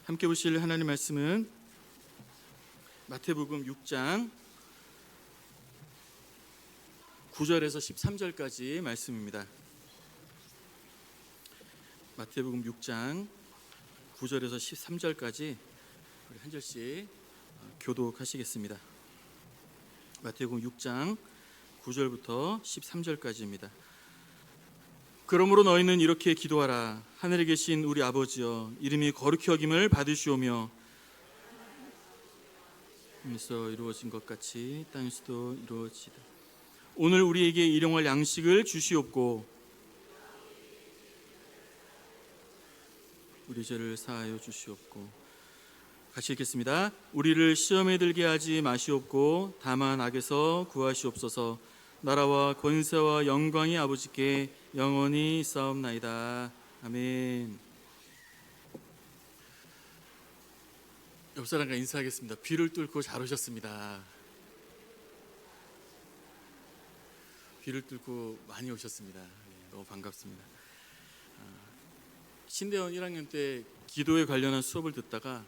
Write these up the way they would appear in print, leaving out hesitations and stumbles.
함께 보실 하나님 말씀은 마태복음 6장 9절에서 13절까지 말씀입니다. 마태복음 6장 9절에서 13절까지 우리 한 절씩 교독하시겠습니다. 마태복음 6장 9절부터 13절까지입니다. 그러므로 너희는 이렇게 기도하라. 하늘에 계신 우리 아버지여, 이름이 거룩히 여김을 받으시오며 하늘에서 이루어진 것 같이 땅에서도 이루어지다. 오늘 우리에게 일용할 양식을 주시옵고 우리 죄를 사하여 주시옵고. 같이 읽겠습니다. 우리를 시험에 들게 하지 마시옵고 다만 악에서 구하시옵소서. 나라와 권세와 영광이 아버지께 영원히 있사옵나이다. 아멘. 옆 사람과 인사하겠습니다. 귀를 뚫고 잘 오셨습니다. 귀를 뚫고 많이 오셨습니다. 너무 반갑습니다. 신대원 1학년 때 기도에 관련한 수업을 듣다가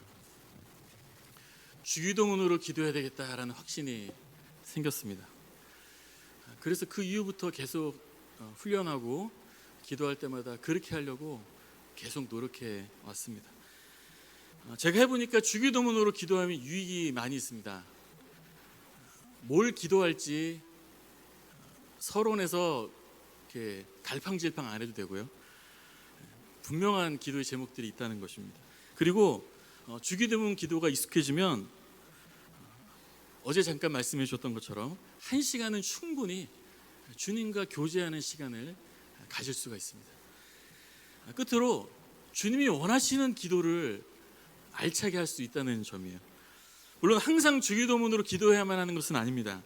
주기도문으로 기도해야 되겠다라는 확신이 생겼습니다. 그래서 그 이후부터 계속 훈련하고 기도할 때마다 그렇게 하려고 계속 노력해 왔습니다. 제가 해보니까 주기도문으로 기도하면 유익이 많이 있습니다. 뭘 기도할지 서론에서 이렇게 갈팡질팡 안 해도 되고요. 분명한 기도의 제목들이 있다는 것입니다. 그리고 주기도문 기도가 익숙해지면 어제 잠깐 말씀해 주셨던 것처럼 1시간은 충분히 주님과 교제하는 시간을 가질 수가 있습니다. 끝으로 주님이 원하시는 기도를 알차게 할 수 있다는 점이에요. 물론 항상 주기도문으로 기도해야만 하는 것은 아닙니다.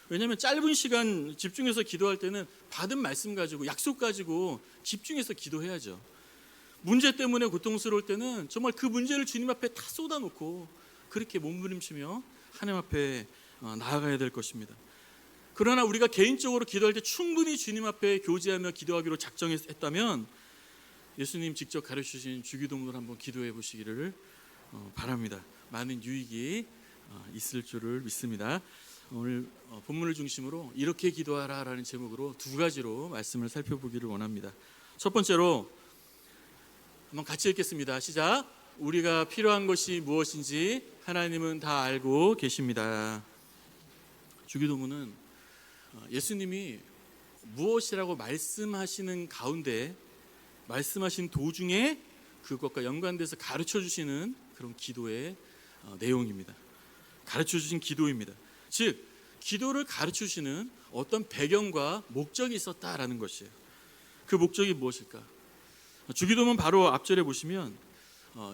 왜냐하면 짧은 시간 집중해서 기도할 때는 받은 말씀 가지고 약속 가지고 집중해서 기도해야죠. 문제 때문에 고통스러울 때는 정말 그 문제를 주님 앞에 다 쏟아놓고 그렇게 몸부림치며 하나님 앞에 나아가야 될 것입니다. 그러나 우리가 개인적으로 기도할 때 충분히 주님 앞에 교제하며 기도하기로 작정했다면 예수님 직접 가르치신 주기도문을 한번 기도해 보시기를 바랍니다. 많은 유익이 있을 줄을 믿습니다. 오늘 본문을 중심으로 이렇게 기도하라 라는 제목으로 두 가지로 말씀을 살펴보기를 원합니다. 첫 번째로 한번 같이 읽겠습니다. 시작. 우리가 필요한 것이 무엇인지 하나님은 다 알고 계십니다. 주기도문은 예수님이 무엇이라고 말씀하시는 가운데 말씀하신 도중에 그것과 연관돼서 가르쳐 주시는 그런 기도의 내용입니다. 가르쳐 주신 기도입니다. 즉 기도를 가르쳐 주시는 어떤 배경과 목적이 있었다라는 것이에요. 그 목적이 무엇일까? 주기도문 바로 앞절에 보시면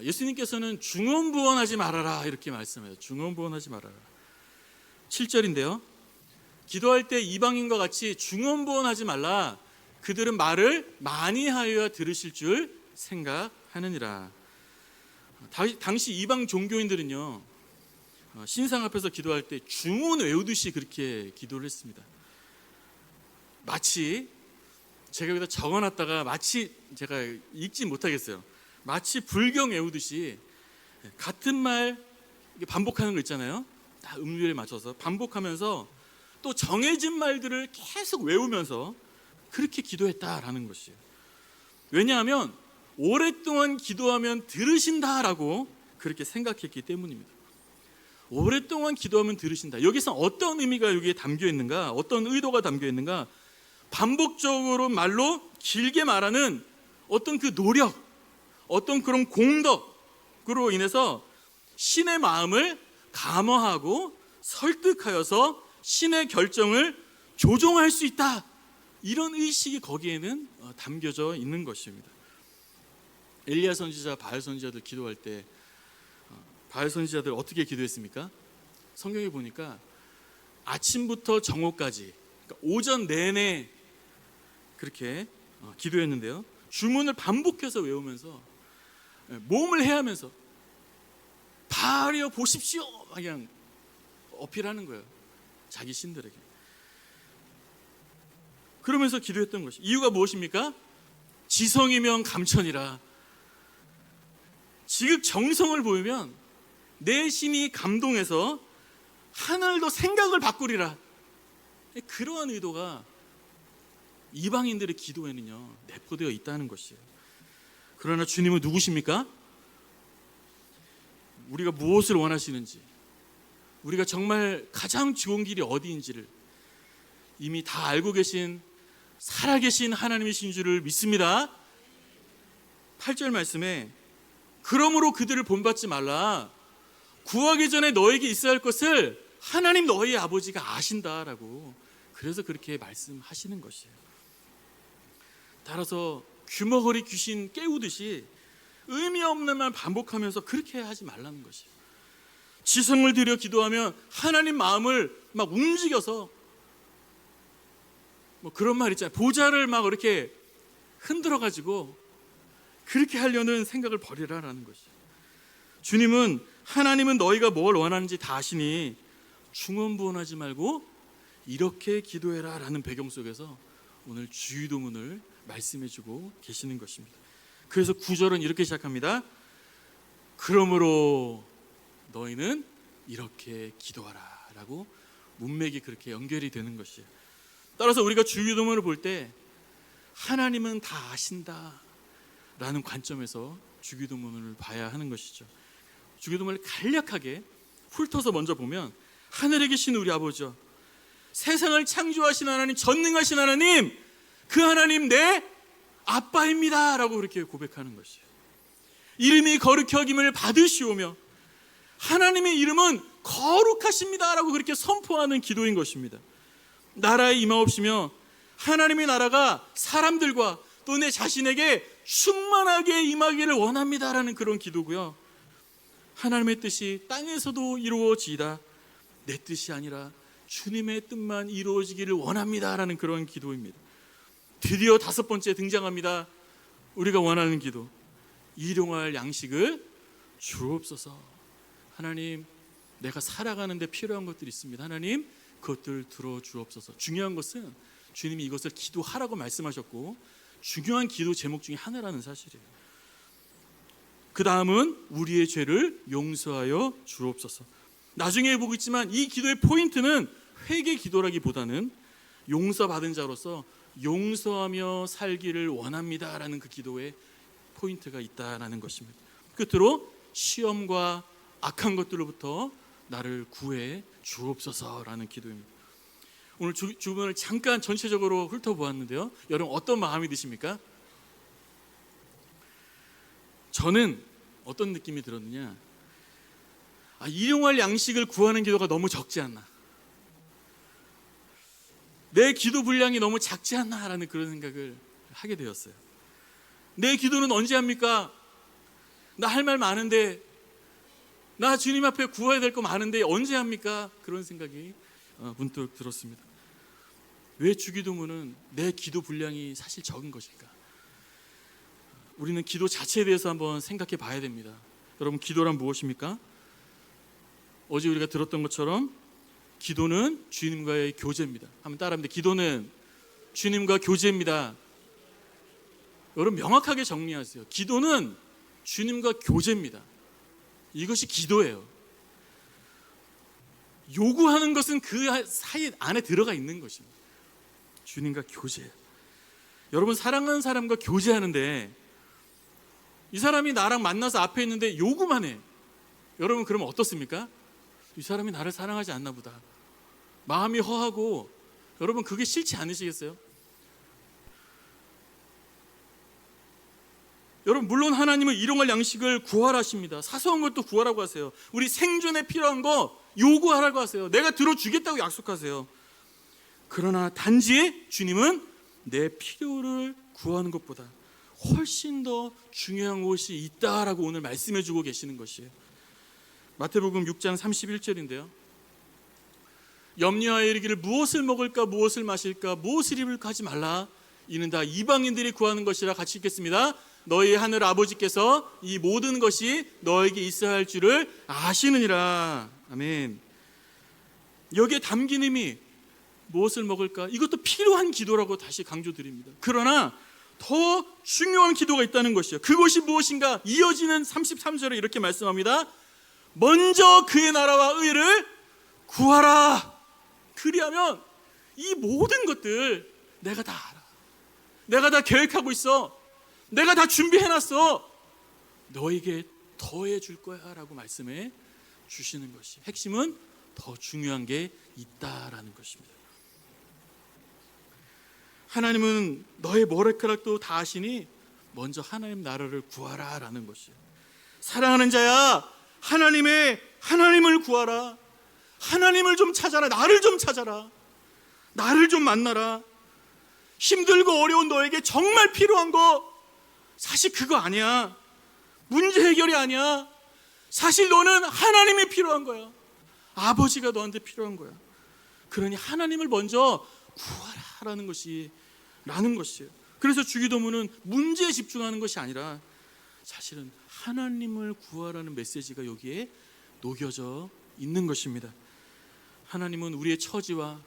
예수님께서는 중언부언하지 말아라 이렇게 말씀해요. 중언부언하지 말아라. 7절인데요. 기도할 때 이방인과 같이 중언부언하지 말라. 그들은 말을 많이 하여야 들으실 줄 생각하느니라. 당시 이방 종교인들은요, 신상 앞에서 기도할 때 중언 외우듯이 그렇게 기도를 했습니다. 마치 제가 여기다 적어놨다가 마치 제가 읽지 못하겠어요. 마치 불경 외우듯이 같은 말 반복하는 거 있잖아요. 딱 음률에 맞춰서 반복하면서 또 정해진 말들을 계속 외우면서 그렇게 기도했다라는 것이에요. 왜냐하면 오랫동안 기도하면 들으신다라고 그렇게 생각했기 때문입니다. 오랫동안 기도하면 들으신다. 여기서 어떤 의미가 여기에 담겨 있는가? 어떤 의도가 담겨 있는가? 반복적으로 말로 길게 말하는 어떤 그 노력, 어떤 그런 공덕으로 인해서 신의 마음을 감화하고 설득하여서 신의 결정을 조종할 수 있다. 이런 의식이 거기에는 담겨져 있는 것입니다. 엘리야 선지자, 바알 선지자들 기도할 때 바알 선지자들 어떻게 기도했습니까? 성경에 보니까 아침부터 정오까지, 그러니까 오전 내내 그렇게 기도했는데요. 주문을 반복해서 외우면서 몸을 해하면서 바알이여 보십시오 그냥 어필하는 거예요. 자기 신들에게. 그러면서 기도했던 것이 이유가 무엇입니까? 지성이면 감천이라. 지극정성을 보이면 내 심이 감동해서 하늘도 생각을 바꾸리라. 그러한 의도가 이방인들의 기도에는요 내포되어 있다는 것이에요. 그러나 주님은 누구십니까? 우리가 무엇을 원하시는지, 우리가 정말 가장 좋은 길이 어디인지를 이미 다 알고 계신 살아계신 하나님이신 줄을 믿습니다. 8절 말씀에 그러므로 그들을 본받지 말라. 구하기 전에 너에게 있어야 할 것을 하나님 너희 아버지가 아신다라고, 그래서 그렇게 말씀하시는 것이에요. 따라서 귀머거리 귀신 깨우듯이 의미 없는 말 반복하면서 그렇게 하지 말라는 것이에요. 지성을 들여 기도하면 하나님 마음을 막 움직여서 뭐 그런 말 있잖아요. 보좌를 막 이렇게 흔들어 가지고 그렇게 하려는 생각을 버리라라는 것이에요. 주님은 하나님은 너희가 뭘 원하는지 다 아시니 중언부언하지 말고 이렇게 기도해라 라는 배경 속에서 오늘 주기도문을 말씀해 주고 계시는 것입니다. 그래서 9절은 이렇게 시작합니다. 그러므로 너희는 이렇게 기도하라 라고 문맥이 그렇게 연결이 되는 것이에요. 따라서 우리가 주기도문을 볼 때 하나님은 다 아신다 라는 관점에서 주기도문을 봐야 하는 것이죠. 주기도문을 간략하게 훑어서 먼저 보면 하늘에 계신 우리 아버지여, 세상을 창조하신 하나님, 전능하신 하나님, 그 하나님 내 아빠입니다 라고 그렇게 고백하는 것이에요. 이름이 거룩히 여김을 받으시오며 하나님의 이름은 거룩하십니다 라고 그렇게 선포하는 기도인 것입니다. 나라에 임하옵시며 하나님의 나라가 사람들과 또 내 자신에게 충만하게 임하기를 원합니다 라는 그런 기도고요. 하나님의 뜻이 땅에서도 이루어지이다. 내 뜻이 아니라 주님의 뜻만 이루어지기를 원합니다 라는 그런 기도입니다. 드디어 5번째 등장합니다. 우리가 원하는 기도. 일용할 양식을 주옵소서. 하나님, 내가 살아가는 데 필요한 것들이 있습니다. 하나님, 그것들 들어주옵소서. 중요한 것은 주님이 이것을 기도하라고 말씀하셨고 중요한 기도 제목 중에 하나라는 사실이에요. 그 다음은 우리의 죄를 용서하여 주옵소서. 나중에 보겠지만 이 기도의 포인트는 회개 기도라기보다는 용서받은 자로서 용서하며 살기를 원합니다 라는 그 기도에 포인트가 있다라는 것입니다. 끝으로 시험과 악한 것들로부터 나를 구해 주옵소서라는 기도입니다. 오늘 주문을 잠깐 전체적으로 훑어보았는데요, 여러분 어떤 마음이 드십니까? 저는 어떤 느낌이 들었느냐, 일용할 양식을 구하는 기도가 너무 적지 않나, 내 기도 분량이 너무 작지 않나 라는 그런 생각을 하게 되었어요. 내 기도는 언제 합니까? 나 할 말 많은데, 나 주님 앞에 구해야 될 거 많은데 언제 합니까? 그런 생각이 문득 들었습니다. 왜 주기도문은 내 기도 분량이 사실 적은 것일까? 우리는 기도 자체에 대해서 한번 생각해 봐야 됩니다. 여러분, 기도란 무엇입니까? 어제 우리가 들었던 것처럼 기도는 주님과의 교제입니다. 한번 따라합니다. 기도는 주님과 교제입니다. 여러분, 명확하게 정리하세요. 기도는 주님과 교제입니다. 이것이 기도예요. 요구하는 것은 그 사이 안에 들어가 있는 것입니다. 주님과 교제. 여러분, 사랑하는 사람과 교제하는데 이 사람이 나랑 만나서 앞에 있는데 요구만 해. 여러분, 그러면 어떻습니까? 이 사람이 나를 사랑하지 않나 보다. 마음이 허하고, 여러분 그게 싫지 않으시겠어요? 여러분, 물론 하나님은 일용할 양식을 구하라 하십니다. 사소한 것도 구하라고 하세요. 우리 생존에 필요한 거 요구하라고 하세요. 내가 들어주겠다고 약속하세요. 그러나 단지 주님은 내 필요를 구하는 것보다 훨씬 더 중요한 것이 있다라고 오늘 말씀해 주고 계시는 것이에요. 마태복음 6장 31절인데요. 염려하여 이르기를 무엇을 먹을까 무엇을 마실까 무엇을 입을까 하지 말라. 이는 다 이방인들이 구하는 것이라. 같이 읽겠습니다. 너희 하늘 아버지께서 이 모든 것이 너에게 있어야 할 줄을 아시느니라. 아멘. 여기에 담긴 의미, 무엇을 먹을까, 이것도 필요한 기도라고 다시 강조드립니다. 그러나 더 중요한 기도가 있다는 것이요. 그것이 무엇인가? 이어지는 33절에 이렇게 말씀합니다. 먼저 그의 나라와 의를 구하라. 그리하면 이 모든 것들 내가 다 알아. 내가 다 계획하고 있어. 내가 다 준비해놨어. 너에게 더해 줄 거야 라고 말씀해 주시는 것이, 핵심은 더 중요한 게 있다라는 것입니다. 하나님은 너의 머리카락도 다 아시니 먼저 하나님 나라를 구하라 라는 것이에요. 사랑하는 자야, 하나님을 구하라. 하나님을 좀 찾아라. 나를 좀 찾아라. 나를 좀 만나라. 힘들고 어려운 너에게 정말 필요한 거 사실 그거 아니야. 문제 해결이 아니야. 사실 너는 하나님이 필요한 거야. 아버지가 너한테 필요한 거야. 그러니 하나님을 먼저 구하라라는 것이에요. 그래서 주기도문은 문제에 집중하는 것이 아니라 사실은 하나님을 구하라는 메시지가 여기에 녹여져 있는 것입니다. 하나님은 우리의 처지와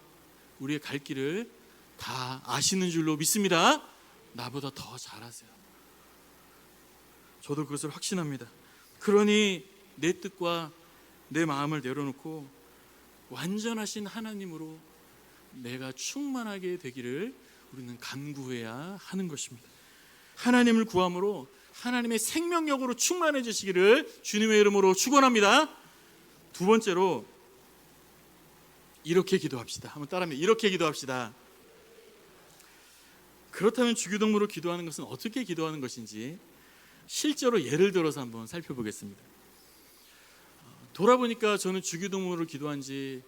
우리의 갈 길을 다 아시는 줄로 믿습니다. 나보다 더 잘 아세요. 저도 그것을 확신합니다. 그러니 내 뜻과 내 마음을 내려놓고 완전하신 하나님으로 내가 충만하게 되기를 우리는 간구해야 하는 것입니다. 하나님을 구함으로 하나님의 생명력으로 충만해지시기를 주님의 이름으로 축원합니다. 두 번째로 이렇게 기도합시다. 한번 따라하면 이렇게 기도합시다. 그렇다면 주기도문으로 기도하는 것은 어떻게 기도하는 것인지 실제로 예를 들어서 한번 살펴보겠습니다. 돌아보니까 저는 주기도문으로 기도한 지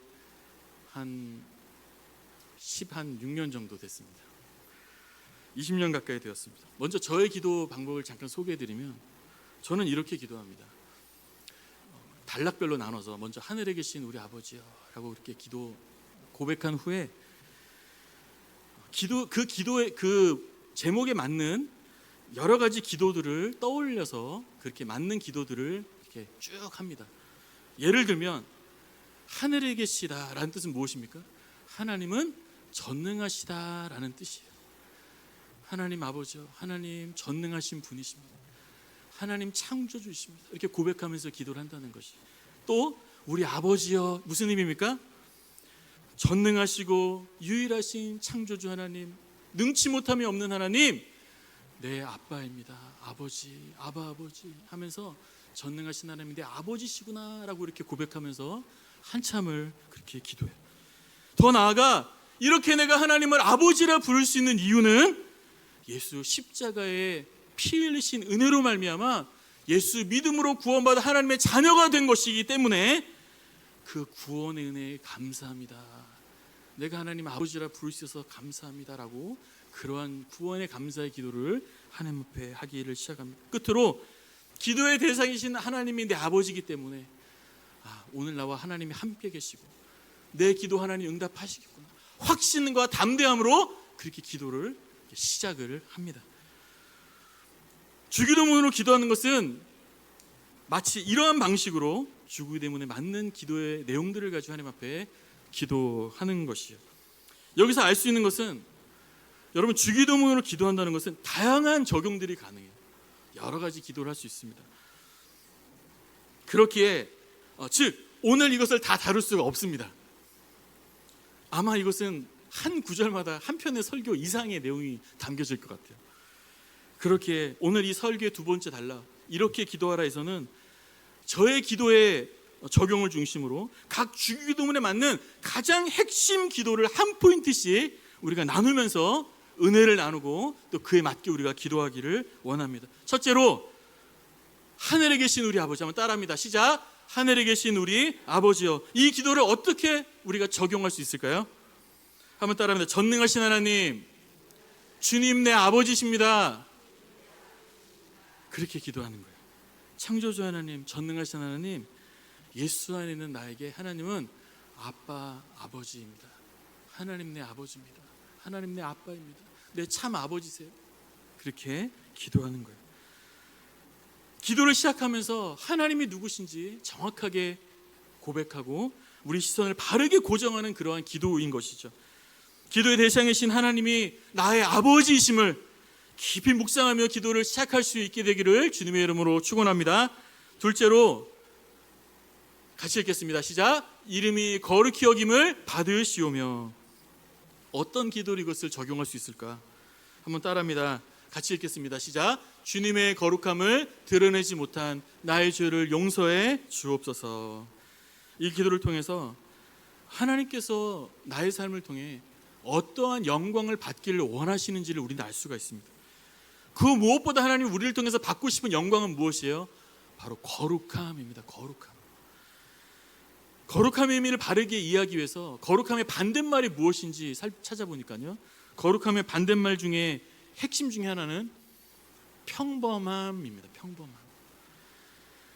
한 6년 정도 됐습니다. 20년 가까이 되었습니다. 먼저 저의 기도 방법을 잠깐 소개해드리면 저는 이렇게 기도합니다. 단락별로 나눠서 먼저 하늘에 계신 우리 아버지요 라고 이렇게 고백한 후에 기도의 그 제목에 맞는 여러 가지 기도들을 떠올려서 그렇게 맞는 기도들을 이렇게 쭉 합니다. 예를 들면 하늘에 계시다라는 뜻은 무엇입니까? 하나님은 전능하시다라는 뜻이에요. 하나님 아버지요, 하나님 전능하신 분이십니다. 하나님 창조주십니다. 이렇게 고백하면서 기도를 한다는 것이. 또 우리 아버지요, 무슨 의미입니까? 전능하시고 유일하신 창조주 하나님, 능치 못함이 없는 하나님, 내 아빠입니다. 아버지, 아버지 하면서 전능하신 하나님이 내 아버지시구나 라고 이렇게 고백하면서 한참을 그렇게 기도해요. 더 나아가 이렇게 내가 하나님을 아버지라 부를 수 있는 이유는 예수 십자가에 피 흘리신 은혜로 말미암아 예수 믿음으로 구원받아 하나님의 자녀가 된 것이기 때문에 그 구원의 은혜에 감사합니다. 내가 하나님 아버지라 부를 수 있어서 감사합니다라고 그러한 구원의 감사의 기도를 하나님 앞에 하기를 시작합니다. 끝으로 기도의 대상이신 하나님이 내 아버지이기 때문에 오늘 나와 하나님이 함께 계시고 내 기도 하나님 응답하시겠구나 확신과 담대함으로 그렇게 기도를 시작을 합니다. 주기도문으로 기도하는 것은 마치 이러한 방식으로 주기도문에 맞는 기도의 내용들을 가지고 하나님 앞에 기도하는 것이에요. 여기서 알 수 있는 것은 여러분 주기도문으로 기도한다는 것은 다양한 적용들이 가능해요. 여러 가지 기도를 할 수 있습니다. 그렇기에 즉 오늘 이것을 다 다룰 수가 없습니다. 아마 이것은 한 구절마다 한 편의 설교 이상의 내용이 담겨질 것 같아요. 그렇게 오늘 이 설교의 두 번째 단락 이렇게 기도하라에서는 저의 기도의 적용을 중심으로 각 주기도문에 맞는 가장 핵심 기도를 한 포인트씩 우리가 나누면서 은혜를 나누고 또 그에 맞게 우리가 기도하기를 원합니다. 첫째로 하늘에 계신 우리 아버지, 한번 따라합니다. 시작. 하늘에 계신 우리 아버지요. 이 기도를 어떻게 우리가 적용할 수 있을까요? 한번 따라합니다. 전능하신 하나님, 주님 내 아버지십니다. 그렇게 기도하는 거예요. 창조주 하나님, 전능하신 하나님, 예수 안에 있는 나에게 하나님은 아빠, 아버지입니다. 하나님 내 아버지입니다. 하나님 내 아빠입니다. 내 참 아버지세요. 그렇게 기도하는 거예요. 기도를 시작하면서 하나님이 누구신지 정확하게 고백하고 우리 시선을 바르게 고정하는 그러한 기도인 것이죠. 기도의 대상이신 하나님이 나의 아버지이심을 깊이 묵상하며 기도를 시작할 수 있게 되기를 주님의 이름으로 축원합니다. 둘째로 같이 읽겠습니다. 시작. 이름이 거룩히 여김을 받으시오며. 어떤 기도로 이것을 적용할 수 있을까? 한번 따라합니다. 같이 읽겠습니다. 시작. 주님의 거룩함을 드러내지 못한 나의 죄를 용서해 주옵소서. 이 기도를 통해서 하나님께서 나의 삶을 통해 어떠한 영광을 받기를 원하시는지를 우리는 알 수가 있습니다. 그 무엇보다 하나님 우리를 통해서 받고 싶은 영광은 무엇이에요? 바로 거룩함입니다. 거룩함의 의미를 바르게 이해하기 위해서 거룩함의 반대말이 무엇인지 찾아보니까요, 거룩함의 반대말 중에 핵심 중에 하나는 평범함입니다. 평범함.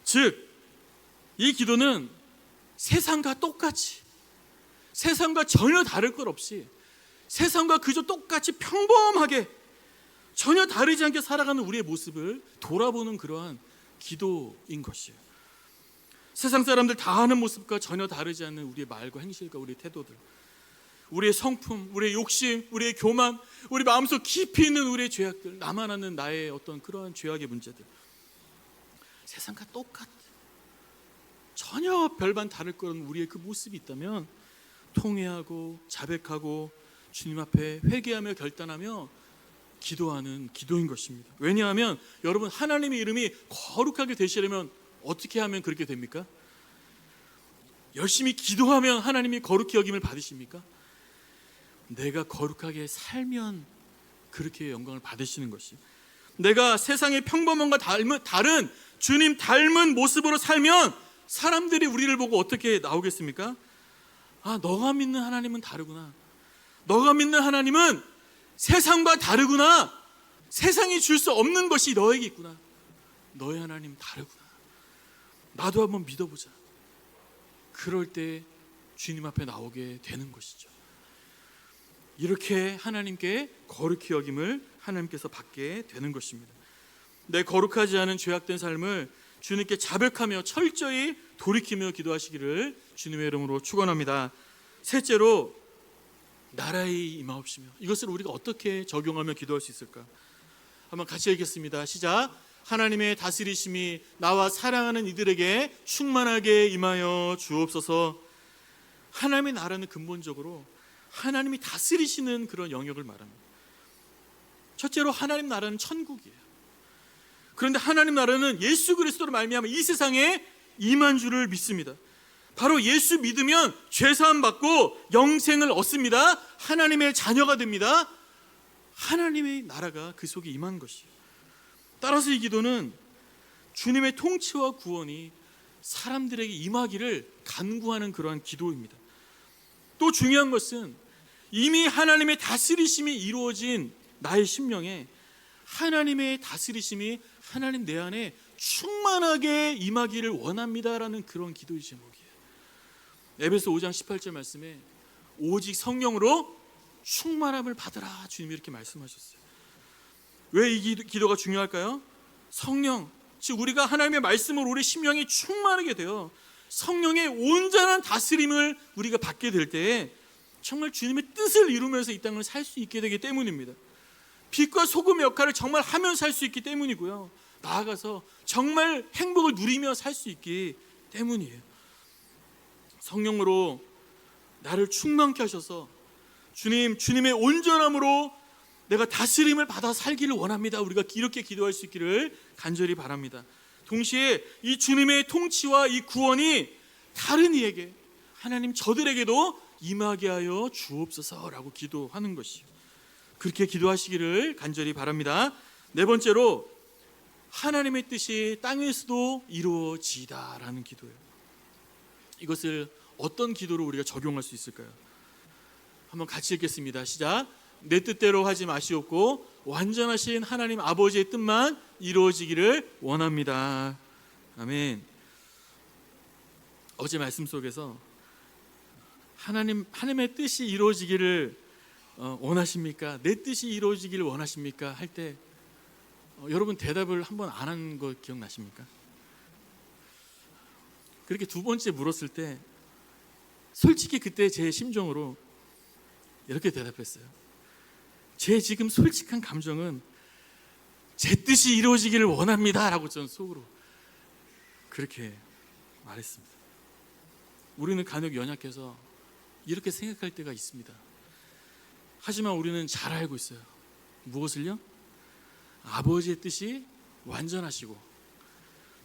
즉, 이 기도는 세상과 똑같이, 세상과 전혀 다를 것 없이, 세상과 그저 똑같이 평범하게 전혀 다르지 않게 살아가는 우리의 모습을 돌아보는 그러한 기도인 것이에요. 세상 사람들 다 하는 모습과 전혀 다르지 않는 우리의 말과 행실과 우리의 태도들, 우리의 성품, 우리의 욕심, 우리의 교만, 우리 마음속 깊이 있는 우리의 죄악들, 나만 아는 나의 어떤 그러한 죄악의 문제들, 세상과 똑같, 전혀 별반 다를 거는 우리의 그 모습이 있다면 통회하고 자백하고 주님 앞에 회개하며 결단하며 기도하는 기도인 것입니다. 왜냐하면 여러분, 하나님의 이름이 거룩하게 되시려면 어떻게 하면 그렇게 됩니까? 열심히 기도하면 하나님이 거룩히 여김을 받으십니까? 내가 거룩하게 살면 그렇게 영광을 받으시는 것이, 내가 세상의 평범함과 다른 주님 닮은 모습으로 살면 사람들이 우리를 보고 어떻게 나오겠습니까? 아, 너가 믿는 하나님은 다르구나. 너가 믿는 하나님은 세상과 다르구나. 세상이 줄 수 없는 것이 너에게 있구나. 너의 하나님 다르구나. 나도 한번 믿어보자. 그럴 때 주님 앞에 나오게 되는 것이죠. 이렇게 하나님께 거룩히 여김을 하나님께서 받게 되는 것입니다. 내 거룩하지 않은 죄악된 삶을 주님께 자백하며 철저히 돌이키며 기도하시기를 주님의 이름으로 축원합니다. 셋째로, 나라의 임하옵시며. 이것을 우리가 어떻게 적용하며 기도할 수 있을까? 한번 같이 읽겠습니다. 시작. 하나님의 다스리심이 나와 사랑하는 이들에게 충만하게 임하여 주옵소서. 하나님의 나라는 근본적으로 하나님이 다스리시는 그런 영역을 말합니다. 첫째로 하나님 나라는 천국이에요. 그런데 하나님 나라는 예수 그리스도로 말미암아 이 세상에 임한 줄을 믿습니다. 바로 예수 믿으면 죄사함 받고 영생을 얻습니다. 하나님의 자녀가 됩니다. 하나님의 나라가 그 속에 임한 것이에요. 따라서 이 기도는 주님의 통치와 구원이 사람들에게 임하기를 간구하는 그러한 기도입니다. 또 중요한 것은 이미 하나님의 다스리심이 이루어진 나의 심령에 하나님의 다스리심이 하나님 내 안에 충만하게 임하기를 원합니다라는 그런 기도의 제목이에요. 에베소 5장 18절 말씀에 오직 성령으로 충만함을 받으라, 주님이 이렇게 말씀하셨어요. 왜 이 기도가 중요할까요? 성령, 즉 우리가 하나님의 말씀으로 우리 심령이 충만하게 되어 성령의 온전한 다스림을 우리가 받게 될 때에 정말 주님의 뜻을 이루면서 이 땅을 살 수 있게 되기 때문입니다. 빛과 소금의 역할을 정말 하며 살 수 있기 때문이고요, 나아가서 정말 행복을 누리며 살 수 있기 때문이에요. 성령으로 나를 충만케 하셔서 주님의 온전함으로 내가 다스림을 받아 살기를 원합니다. 우리가 이렇게 기도할 수 있기를 간절히 바랍니다. 동시에 이 주님의 통치와 이 구원이 다른 이에게, 하나님 저들에게도 임하게 하여 주옵소서라고 기도하는 것이요, 그렇게 기도하시기를 간절히 바랍니다. 네 번째로, 하나님의 뜻이 땅에서도 이루어지다라는 기도예요. 이것을 어떤 기도로 우리가 적용할 수 있을까요? 한번 같이 읽겠습니다. 시작. 내 뜻대로 하지 마시옵고 완전하신 하나님 아버지의 뜻만 이루어지기를 원합니다. 아멘. 어제 말씀 속에서 하나님의 뜻이 이루어지기를 원하십니까? 내 뜻이 이루어지기를 원하십니까? 할 때 여러분 대답을 한번 안 한 거 기억나십니까? 그렇게 두 번째 물었을 때 솔직히 그때 제 심정으로 이렇게 대답했어요. 제 지금 솔직한 감정은 제 뜻이 이루어지기를 원합니다 라고 저는 속으로 그렇게 말했습니다. 우리는 간혹 연약해서 이렇게 생각할 때가 있습니다. 하지만 우리는 잘 알고 있어요. 무엇을요? 아버지의 뜻이 완전하시고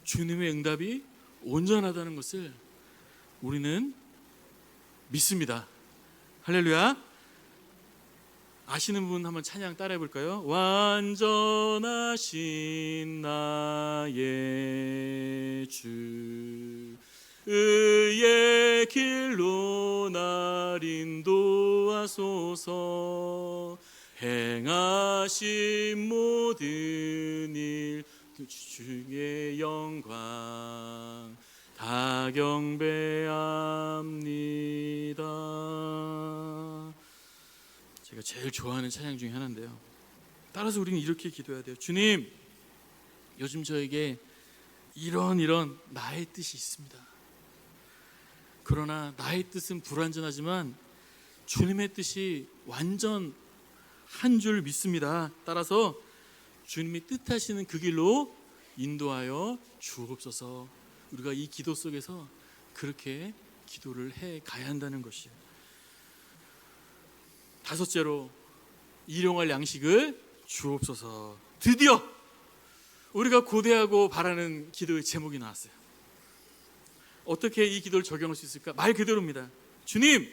주님의 응답이 온전하다는 것을 우리는 믿습니다. 할렐루야. 아시는 분 한번 찬양 따라해 볼까요? 완전하신 나의 주 의의 길로 날 인도하소서 행하신 모든 일 주의 영광 다 경배합니다. 제가 제일 좋아하는 찬양 중에 하나인데요. 따라서 우리는 이렇게 기도해야 돼요. 주님, 요즘 저에게 이런 나의 뜻이 있습니다. 그러나 나의 뜻은 불완전하지만 주님의 뜻이 완전한 줄 믿습니다. 따라서 주님이 뜻하시는 그 길로 인도하여 주옵소서. 우리가 이 기도 속에서 그렇게 기도를 해 가야 한다는 것이에요. 다섯째로, 일용할 양식을 주옵소서. 드디어 우리가 고대하고 바라는 기도의 제목이 나왔어요. 어떻게 이 기도를 적용할 수 있을까? 말 그대로입니다. 주님,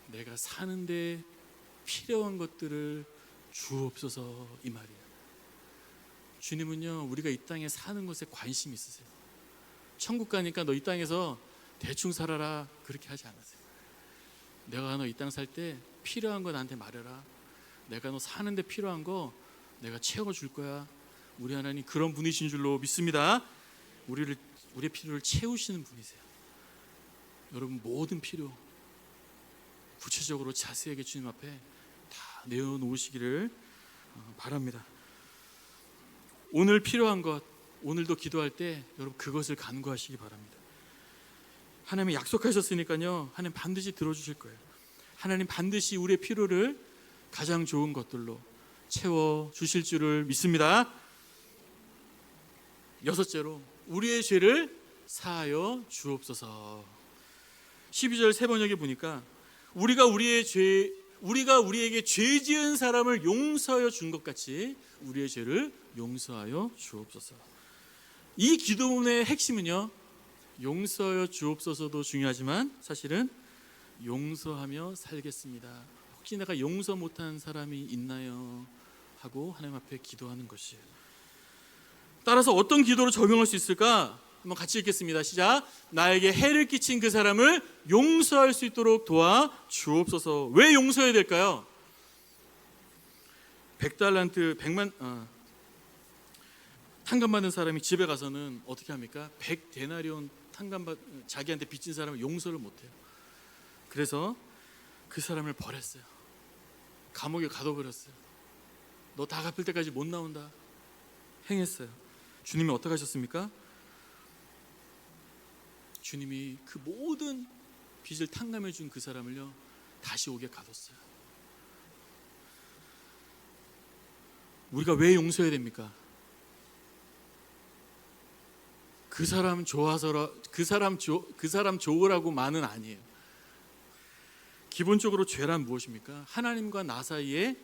내가 사는데 필요한 것들을 주옵소서, 이 말이에요. 주님은요, 우리가 이 땅에 사는 것에 관심이 있으세요. 천국 가니까 너 이 땅에서 대충 살아라 그렇게 하지 않으세요. 내가 너 이 땅 살 때 필요한 거 나한테 말해라. 내가 너 사는데 필요한 거 내가 채워줄 거야. 우리 하나님 그런 분이신 줄로 믿습니다. 우리의 필요를 채우시는 분이세요. 여러분, 모든 필요 구체적으로 자세하게 주님 앞에 다 내어놓으시기를 바랍니다. 오늘 필요한 것, 오늘도 기도할 때 여러분 그것을 간구하시기 바랍니다. 하나님이 약속하셨으니까요, 하나님 반드시 들어주실 거예요. 하나님 반드시 우리의 필요를 가장 좋은 것들로 채워주실 줄을 믿습니다. 여섯째로, 우리의 죄를 사하여 주옵소서. 12절 세 번역에 보니까 우리가 우리에게 죄 지은 사람을 용서하여 준 것 같이 우리의 죄를 용서하여 주옵소서. 이 기도문의 핵심은요, 용서하여 주옵소서도 중요하지만 사실은 용서하며 살겠습니다. 혹시 내가 용서 못한 사람이 있나요? 하고 하나님 앞에 기도하는 것이에요. 따라서 어떤 기도로 적용할 수 있을까? 한번 같이 읽겠습니다. 시작. 나에게 해를 끼친 그 사람을 용서할 수 있도록 도와 주옵소서. 왜 용서해야 될까요? 100달란트 탕감받은 사람이 집에 가서는 어떻게 합니까? 100데나리온 자기한테 빚진 사람을 용서를 못해요. 그래서 그 사람을 버렸어요. 감옥에 가둬버렸어요. 너 다 갚을 때까지 못 나온다 행했어요. 주님이 어떻게 하셨습니까? 주님이 그 모든 빚을 탕감해 준 그 사람을요, 다시 오게 가뒀어요. 우리가 왜 용서해야 됩니까? 그 사람 좋아서라, 그 사람 좋으라고만은 아니에요. 기본적으로 죄란 무엇입니까? 하나님과 나 사이에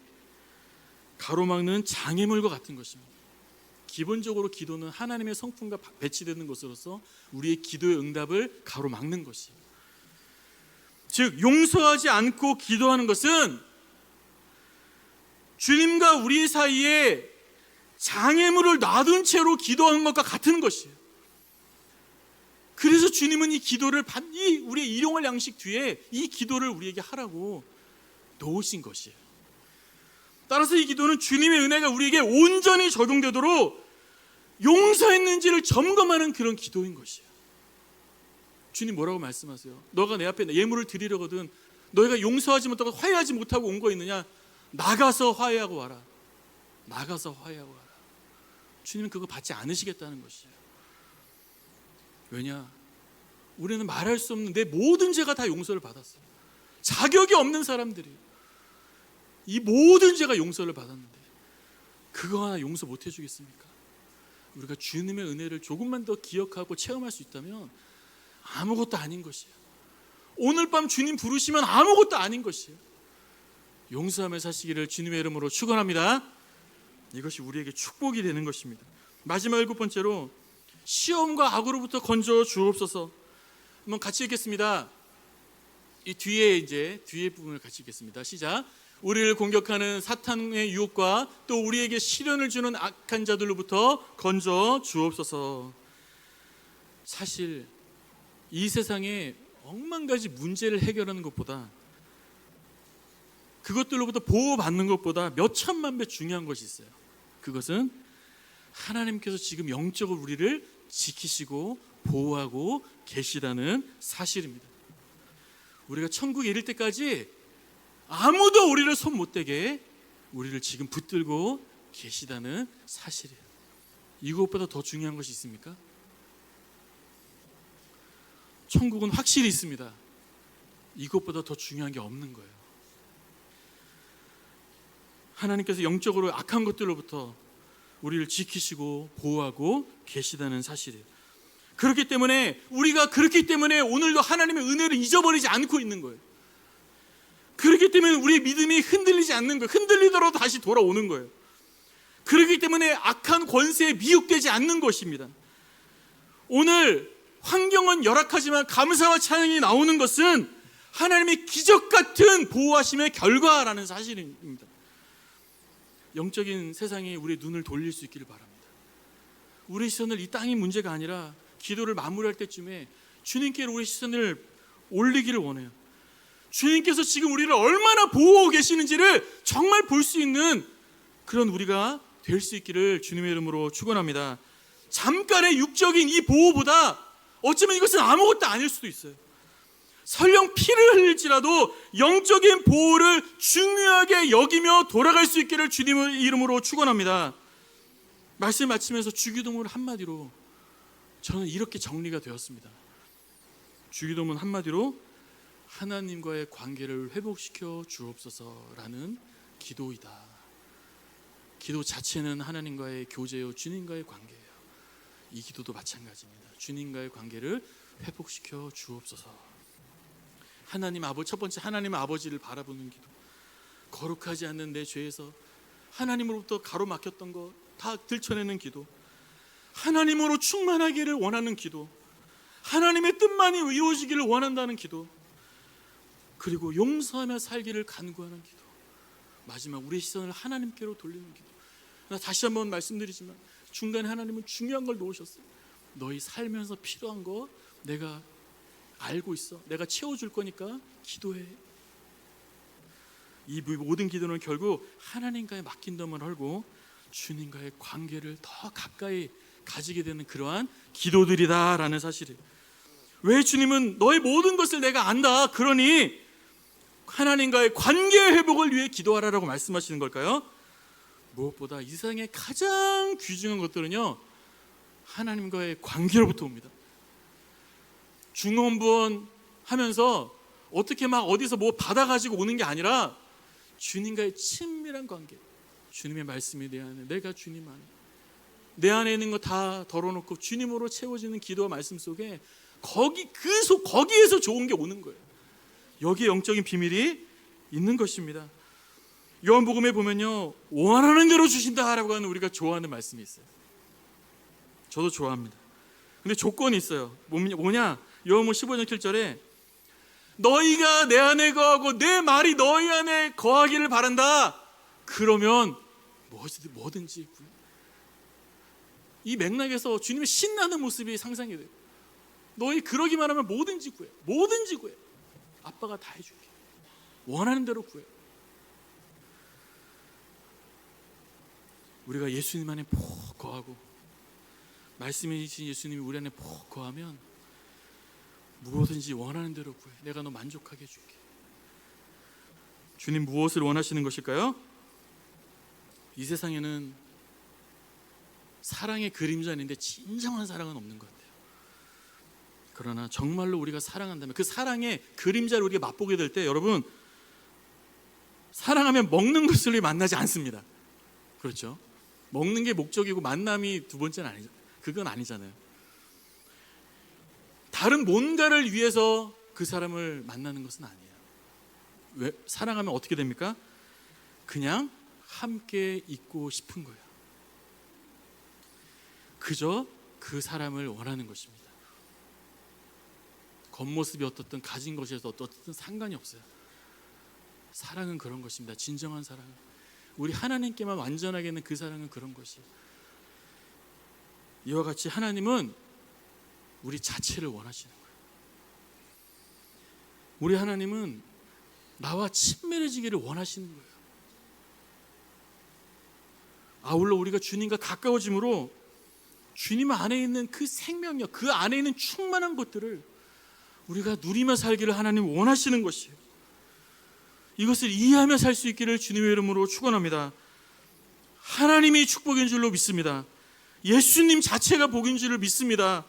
가로막는 장애물과 같은 것입니다. 기본적으로 기도는 하나님의 성품과 배치되는 것으로서 우리의 기도의 응답을 가로막는 것이에요. 즉, 용서하지 않고 기도하는 것은 주님과 우리 사이에 장애물을 놔둔 채로 기도하는 것과 같은 것이에요. 그래서 주님은 이 기도를 우리의 일용할 양식 뒤에 이 기도를 우리에게 하라고 놓으신 것이에요. 따라서 이 기도는 주님의 은혜가 우리에게 온전히 적용되도록 용서했는지를 점검하는 그런 기도인 것이에요. 주님 뭐라고 말씀하세요? 너가 내 앞에 예물을 드리려거든 너희가 용서하지 못하고 화해하지 못하고 온 거 있느냐? 나가서 화해하고 와라. 나가서 화해하고 와라. 주님은 그거 받지 않으시겠다는 것이에요. 왜냐? 우리는 말할 수 없는 내 모든 죄가 다 용서를 받았어요. 자격이 없는 사람들이 이 모든 죄가 용서를 받았는데 그거 하나 용서 못 해주겠습니까? 우리가 주님의 은혜를 조금만 더 기억하고 체험할 수 있다면 아무것도 아닌 것이에요. 오늘 밤 주님 부르시면 아무것도 아닌 것이에요. 용서하며 사시기를 주님의 이름으로 축원합니다. 이것이 우리에게 축복이 되는 것입니다. 마지막 7번째로 시험과 악으로부터 건져 주옵소서. 한번 같이 읽겠습니다. 이 뒤에 부분을 같이 읽겠습니다. 시작. 우리를 공격하는 사탄의 유혹과 또 우리에게 시련을 주는 악한 자들로부터 건져 주옵소서. 사실 이 세상에 억만 가지 문제를 해결하는 것보다, 그것들로부터 보호받는 것보다 몇 천만 배 중요한 것이 있어요. 그것은 하나님께서 지금 영적으로 우리를 지키시고 보호하고 계시다는 사실입니다. 우리가 천국에 이를 때까지 아무도 우리를 손 못 대게 우리를 지금 붙들고 계시다는 사실이에요. 이것보다 더 중요한 것이 있습니까? 천국은 확실히 있습니다. 이것보다 더 중요한 게 없는 거예요. 하나님께서 영적으로 악한 것들로부터 우리를 지키시고 보호하고 계시다는 사실이에요. 그렇기 때문에 오늘도 하나님의 은혜를 잊어버리지 않고 있는 거예요. 그렇기 때문에 우리의 믿음이 흔들리지 않는 거예요. 흔들리더라도 다시 돌아오는 거예요. 그렇기 때문에 악한 권세에 미혹되지 않는 것입니다. 오늘 환경은 열악하지만 감사와 찬양이 나오는 것은 하나님의 기적 같은 보호하심의 결과라는 사실입니다. 영적인 세상에 우리의 눈을 돌릴 수 있기를 바랍니다. 우리의 시선을 이 땅의 문제가 아니라 기도를 마무리할 때쯤에 주님께로 우리의 시선을 올리기를 원해요. 주님께서 지금 우리를 얼마나 보호하고 계시는지를 정말 볼 수 있는 그런 우리가 될 수 있기를 주님의 이름으로 축원합니다. 잠깐의 육적인 이 보호보다 어쩌면 이것은 아무것도 아닐 수도 있어요. 설령 피를 흘릴지라도 영적인 보호를 중요하게 여기며 돌아갈 수 있기를 주님의 이름으로 축원합니다. 말씀 마치면서 주기도문 한마디로 저는 이렇게 정리가 되었습니다. 주기도문 한마디로 하나님과의 관계를 회복시켜 주옵소서라는 기도이다. 기도 자체는 하나님과의 교제요, 주님과의 관계예요. 이 기도도 마찬가지입니다. 주님과의 관계를 회복시켜 주옵소서. 하나님 아버지, 첫 번째 하나님 아버지를 바라보는 기도. 거룩하지 않는 내 죄에서 하나님으로부터 가로막혔던 거 다 들춰내는 기도. 하나님으로 충만하기를 원하는 기도. 하나님의 뜻만이 이루어지기를 원한다는 기도. 그리고 용서하며 살기를 간구하는 기도. 마지막 우리의 시선을 하나님께로 돌리는 기도. 나 다시 한번 말씀드리지만 중간에 하나님은 중요한 걸 놓으셨어요. 너희 살면서 필요한 거 내가 알고 있어. 내가 채워줄 거니까 기도해. 이 모든 기도는 결국 하나님과의 맡긴덤을 헐고 주님과의 관계를 더 가까이 가지게 되는 그러한 기도들이다라는 사실이에요. 왜 주님은 너의 모든 것을 내가 안다, 그러니 하나님과의 관계 회복을 위해 기도하라라고 말씀하시는 걸까요? 무엇보다 이 세상에 가장 귀중한 것들은요, 하나님과의 관계로부터 옵니다. 중원부원 하면서 어떻게 막 어디서 뭐 받아가지고 오는 게 아니라 주님과의 친밀한 관계. 주님의 말씀이 내 안에, 내가 주님 안에, 내 안에 있는 거 다 덜어놓고 주님으로 채워지는 기도와 말씀 속에 거기에서 좋은 게 오는 거예요. 여기에 영적인 비밀이 있는 것입니다. 요한복음에 보면요, 원하는 대로 주신다라고 하는 우리가 좋아하는 말씀이 있어요. 저도 좋아합니다. 근데 조건이 있어요. 뭐냐? 요한복음 15장 7절에 너희가 내 안에 거하고 내 말이 너희 안에 거하기를 바란다. 그러면 뭐든지 구해. 이 맥락에서 주님의 신나는 모습이 상상이 돼요. 너희 그러기만 하면 뭐든지 구해. 뭐든지 구해. 아빠가 다 해줄게. 원하는 대로 구해. 우리가 예수님 안에 푹 거하고 말씀이신 예수님이 우리 안에 푹 거하면 무엇든지 원하는 대로 구해. 내가 너 만족하게 해줄게. 주님 무엇을 원하시는 것일까요? 이 세상에는 사랑의 그림자는 있는데 진정한 사랑은 없는 것 같아요. 그러나 정말로 우리가 사랑한다면 그 사랑의 그림자를 우리가 맛보게 될 때, 여러분, 사랑하면 먹는 것을 만나지 않습니다. 그렇죠? 먹는 게 목적이고 만남이 두 번째는 아니죠. 그건 아니잖아요. 다른 뭔가를 위해서 그 사람을 만나는 것은 아니에요. 왜? 사랑하면 어떻게 됩니까? 그냥 함께 있고 싶은 거예요. 그저 그 사람을 원하는 것입니다. 겉모습이 어떻든 가진 것에서 어떻든 상관이 없어요. 사랑은 그런 것입니다. 진정한 사랑은, 우리 하나님께만 완전하게 있는 그 사랑은 그런 것이에요. 이와 같이 하나님은 우리 자체를 원하시는 거예요. 우리 하나님은 나와 친밀해지기를 원하시는 거예요. 아울러 우리가 주님과 가까워짐으로 주님 안에 있는 그 생명력, 그 안에 있는 충만한 것들을 우리가 누리며 살기를 하나님 원하시는 것이에요. 이것을 이해하며 살 수 있기를 주님의 이름으로 축원합니다. 하나님이 축복인 줄로 믿습니다. 예수님 자체가 복인 줄을 믿습니다.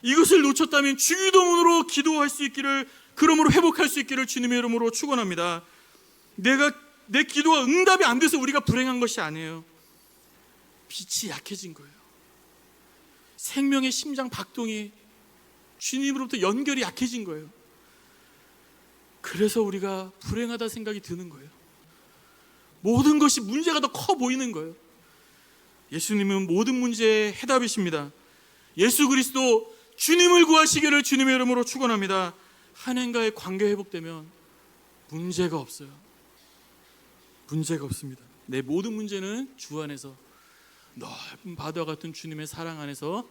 이것을 놓쳤다면 주기도문으로 기도할 수 있기를, 그러므로 회복할 수 있기를 주님의 이름으로 축원합니다. 내 기도가 응답이 안 돼서 우리가 불행한 것이 아니에요. 빛이 약해진 거예요. 생명의 심장 박동이 주님으로부터 연결이 약해진 거예요. 그래서 우리가 불행하다 생각이 드는 거예요. 모든 것이 문제가 더 커 보이는 거예요. 예수님은 모든 문제의 해답이십니다. 예수 그리스도 주님을 구하시기를 주님의 이름으로 축원합니다. 하나님과의 관계 회복되면 문제가 없어요. 문제가 없습니다. 내 모든 문제는 주 안에서, 넓은 바다와 같은 주님의 사랑 안에서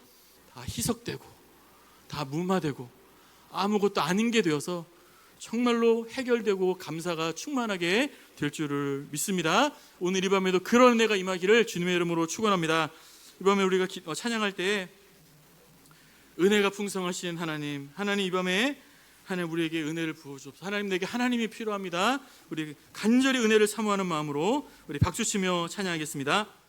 다 희석되고 다 무마되고 아무것도 아닌 게 되어서 정말로 해결되고 감사가 충만하게 될 줄을 믿습니다. 오늘 이 밤에도 그런 은혜가 임하기를 주님의 이름으로 축원합니다. 이 밤에 우리가 찬양할 때 은혜가 풍성하신 하나님, 이 밤에 하나님 우리에게 은혜를 부어주옵소서. 하나님, 내게 하나님이 필요합니다. 우리 간절히 은혜를 사모하는 마음으로 우리 박수치며 찬양하겠습니다.